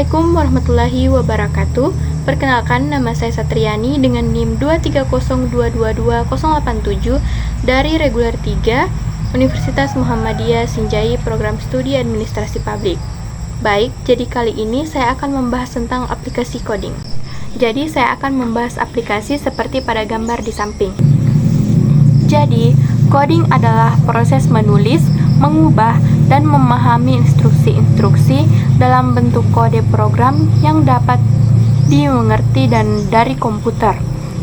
Assalamualaikum warahmatullahi wabarakatuh. Perkenalkan, nama saya Satriani dengan NIM 230222087 dari Reguler 3 Universitas Muhammadiyah Sinjai Program Studi Administrasi Publik. Baik, jadi kali ini saya akan membahas tentang aplikasi coding. Jadi saya akan membahas aplikasi seperti pada gambar di samping. Jadi, coding adalah proses menulis, mengubah, dan memahami instruksi-instruksi dalam bentuk kode program yang dapat dimengerti dan dari komputer.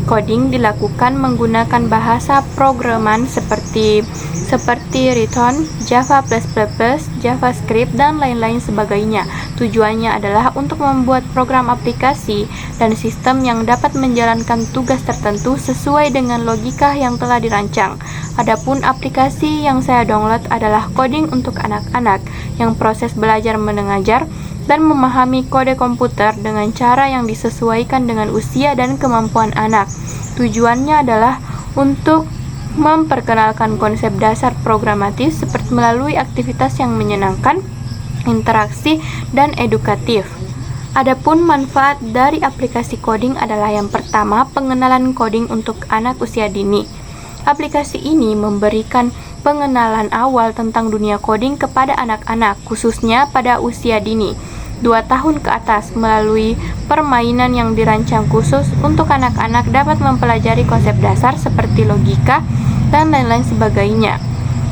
Coding dilakukan menggunakan bahasa programan seperti Python, Java++, JavaScript, dan lain-lain sebagainya. Tujuannya adalah untuk membuat program aplikasi dan sistem yang dapat menjalankan tugas tertentu sesuai dengan logika yang telah dirancang. Adapun aplikasi yang saya download adalah coding untuk anak-anak yang proses belajar mengajar dan memahami kode komputer dengan cara yang disesuaikan dengan usia dan kemampuan anak. Tujuannya adalah untuk memperkenalkan konsep dasar programatis seperti melalui aktivitas yang menyenangkan, interaksi, dan edukatif. Adapun manfaat dari aplikasi coding adalah yang pertama, pengenalan coding untuk anak usia dini. Aplikasi ini memberikan pengenalan awal tentang dunia coding kepada anak-anak, khususnya pada usia dini, 2 tahun ke atas, melalui permainan yang dirancang khusus untuk anak-anak dapat mempelajari konsep dasar seperti logika dan lain-lain sebagainya.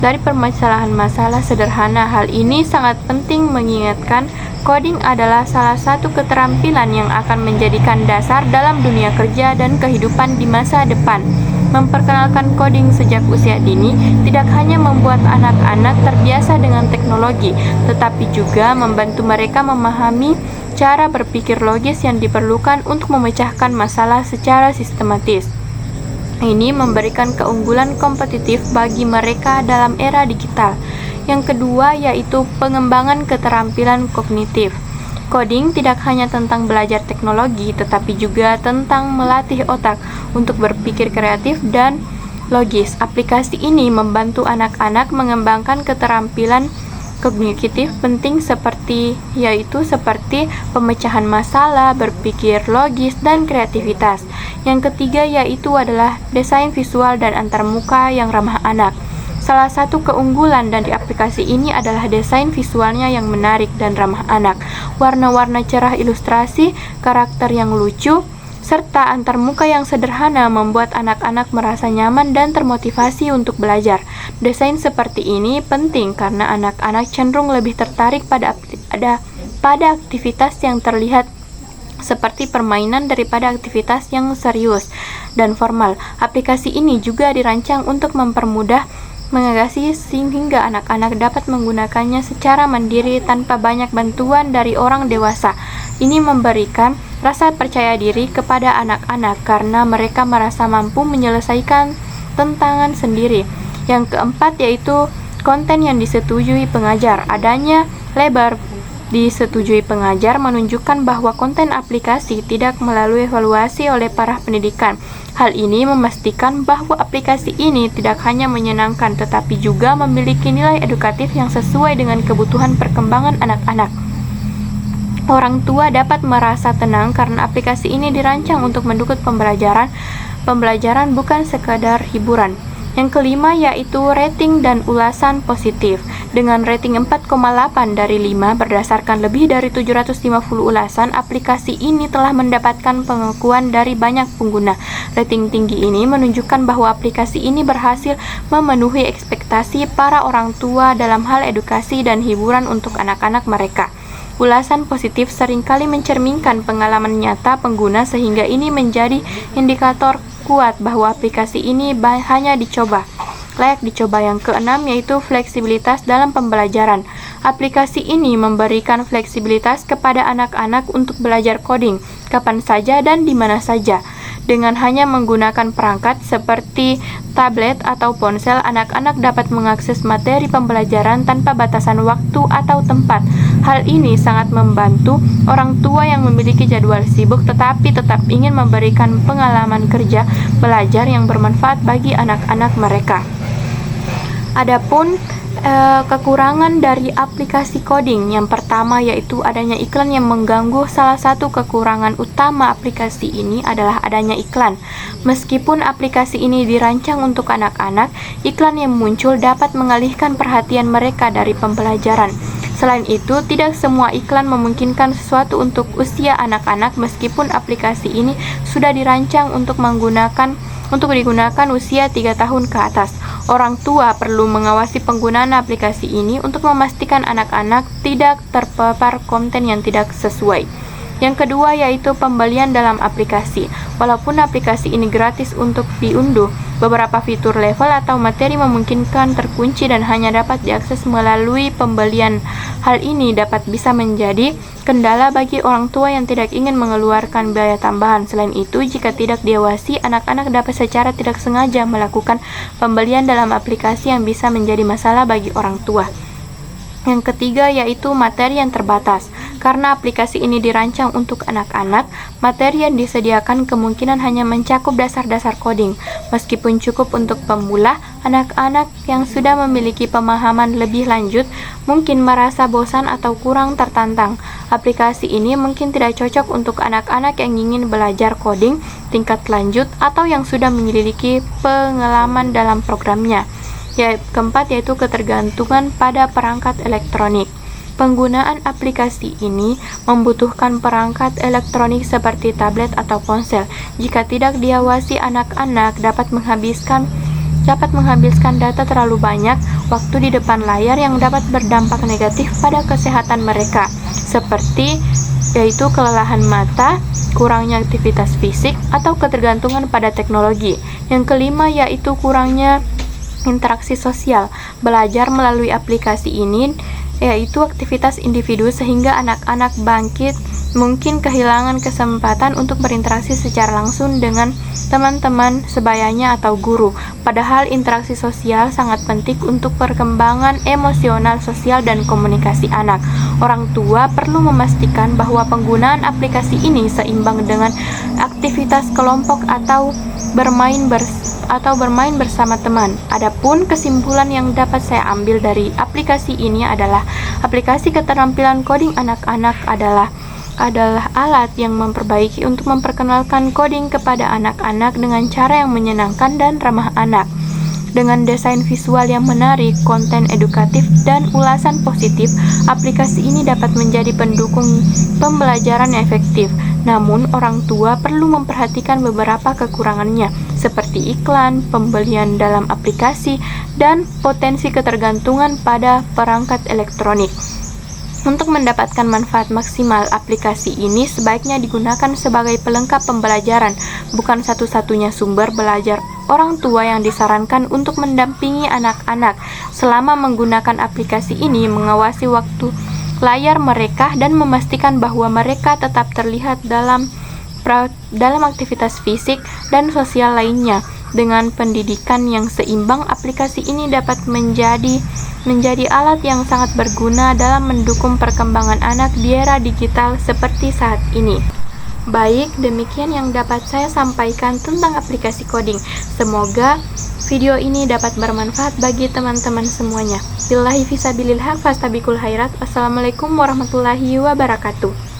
Dari permasalahan masalah sederhana, hal ini sangat penting mengingatkan coding adalah salah satu keterampilan yang akan menjadikan dasar dalam dunia kerja dan kehidupan di masa depan. Memperkenalkan coding sejak usia dini tidak hanya membuat anak-anak terbiasa dengan teknologi, tetapi juga membantu mereka memahami cara berpikir logis yang diperlukan untuk memecahkan masalah secara sistematis. Ini memberikan keunggulan kompetitif bagi mereka dalam era digital. Yang kedua yaitu pengembangan keterampilan kognitif. Coding tidak hanya tentang belajar teknologi, tetapi juga tentang melatih otak untuk berpikir kreatif dan logis. Aplikasi ini membantu anak-anak mengembangkan keterampilan kognitif penting seperti pemecahan masalah, berpikir logis, dan kreativitas. Yang ketiga yaitu adalah desain visual dan antarmuka yang ramah anak. Salah satu keunggulan dari aplikasi ini adalah desain visualnya yang menarik dan ramah anak, warna-warna cerah ilustrasi, karakter yang lucu, serta antarmuka yang sederhana membuat anak-anak merasa nyaman dan termotivasi untuk belajar. Desain seperti ini penting karena anak-anak cenderung lebih tertarik pada aktivitas yang terlihat seperti permainan daripada aktivitas yang serius dan formal. Aplikasi ini juga dirancang untuk mempermudah mengagasi sehingga anak-anak dapat menggunakannya secara mandiri tanpa banyak bantuan dari orang dewasa. Ini memberikan rasa percaya diri kepada anak-anak karena mereka merasa mampu menyelesaikan tantangan sendiri. Yang keempat yaitu konten yang disetujui pengajar. Adanya lebar disetujui pengajar menunjukkan bahwa konten aplikasi tidak melalui evaluasi oleh para pendidikan. Hal ini memastikan bahwa aplikasi ini tidak hanya menyenangkan tetapi juga memiliki nilai edukatif yang sesuai dengan kebutuhan perkembangan anak-anak. Orang tua dapat merasa tenang karena aplikasi ini dirancang untuk mendukung pembelajaran bukan sekadar hiburan. Yang kelima yaitu rating dan ulasan positif. Dengan rating 4,8 dari 5 berdasarkan lebih dari 750 ulasan, aplikasi ini telah mendapatkan pengakuan dari banyak pengguna. Rating tinggi ini menunjukkan bahwa aplikasi ini berhasil memenuhi ekspektasi para orang tua dalam hal edukasi dan hiburan untuk anak-anak mereka. Ulasan positif seringkali mencerminkan pengalaman nyata pengguna sehingga ini menjadi indikator kuat bahwa aplikasi ini hanya layak dicoba. Yang keenam yaitu fleksibilitas dalam pembelajaran. Aplikasi ini memberikan fleksibilitas kepada anak-anak untuk belajar coding kapan saja dan di mana saja. Dengan hanya menggunakan perangkat seperti tablet atau ponsel, anak-anak dapat mengakses materi pembelajaran tanpa batasan waktu atau tempat. Hal ini sangat membantu orang tua yang memiliki jadwal sibuk tetapi tetap ingin memberikan pengalaman kerja belajar yang bermanfaat bagi anak-anak mereka. Adapun Kekurangan dari aplikasi coding yang pertama yaitu adanya iklan yang mengganggu. Salah satu kekurangan utama aplikasi ini adalah adanya iklan. Meskipun aplikasi ini dirancang untuk anak-anak, iklan yang muncul dapat mengalihkan perhatian mereka dari pembelajaran. Selain itu, tidak semua iklan memungkinkan sesuatu untuk usia anak-anak meskipun aplikasi ini sudah dirancang untuk digunakan usia 3 tahun ke atas. Orang tua perlu mengawasi penggunaan aplikasi ini untuk memastikan anak-anak tidak terpapar konten yang tidak sesuai. Yang kedua yaitu pembelian dalam aplikasi. Walaupun aplikasi ini gratis untuk diunduh, beberapa fitur level atau materi memungkinkan terkunci dan hanya dapat diakses melalui pembelian. Hal ini dapat bisa menjadi kendala bagi orang tua yang tidak ingin mengeluarkan biaya tambahan. Selain itu, jika tidak diawasi, anak-anak dapat secara tidak sengaja melakukan pembelian dalam aplikasi yang bisa menjadi masalah bagi orang tua. Yang ketiga yaitu materi yang terbatas. Karena aplikasi ini dirancang untuk anak-anak, materi yang disediakan kemungkinan hanya mencakup dasar-dasar coding. Meskipun cukup untuk pemula, anak-anak yang sudah memiliki pemahaman lebih lanjut mungkin merasa bosan atau kurang tertantang. Aplikasi ini mungkin tidak cocok untuk anak-anak yang ingin belajar coding tingkat lanjut atau yang sudah memiliki pengalaman dalam programnya. Keempat yaitu ketergantungan pada perangkat elektronik. Penggunaan aplikasi ini membutuhkan perangkat elektronik seperti tablet atau ponsel. Jika tidak diawasi, anak-anak dapat menghabiskan data terlalu banyak waktu di depan layar yang dapat berdampak negatif pada kesehatan mereka, seperti yaitu kelelahan mata, kurangnya aktivitas fisik, atau ketergantungan pada teknologi. Yang kelima yaitu kurangnya interaksi sosial. Belajar melalui aplikasi ini yaitu aktivitas individu sehingga anak-anak mungkin kehilangan kesempatan untuk berinteraksi secara langsung dengan teman-teman sebayanya atau guru. Padahal interaksi sosial sangat penting untuk perkembangan emosional, sosial, dan komunikasi anak. Orang tua perlu memastikan bahwa penggunaan aplikasi ini seimbang dengan aktivitas kelompok atau bermain bersama teman. Adapun kesimpulan yang dapat saya ambil dari aplikasi ini adalah aplikasi keterampilan coding anak-anak adalah alat yang memperbaiki untuk memperkenalkan coding kepada anak-anak dengan cara yang menyenangkan dan ramah anak. Dengan desain visual yang menarik, konten edukatif, dan ulasan positif, aplikasi ini dapat menjadi pendukung pembelajaran yang efektif. Namun, orang tua perlu memperhatikan beberapa kekurangannya, seperti iklan, pembelian dalam aplikasi, dan potensi ketergantungan pada perangkat elektronik. Untuk mendapatkan manfaat maksimal, aplikasi ini sebaiknya digunakan sebagai pelengkap pembelajaran, bukan satu-satunya sumber belajar. Orang tua yang disarankan untuk mendampingi anak-anak selama menggunakan aplikasi ini, mengawasi waktu layar mereka dan memastikan bahwa mereka tetap terlihat dalam aktivitas fisik dan sosial lainnya. Dengan pendidikan yang seimbang, aplikasi ini dapat menjadi alat yang sangat berguna dalam mendukung perkembangan anak di era digital seperti saat ini. Baik, demikian yang dapat saya sampaikan tentang aplikasi coding. Semoga video ini dapat bermanfaat bagi teman-teman semuanya. Billahi fisabilillah fastabiqul khairat. Wassalamualaikum warahmatullahi wabarakatuh.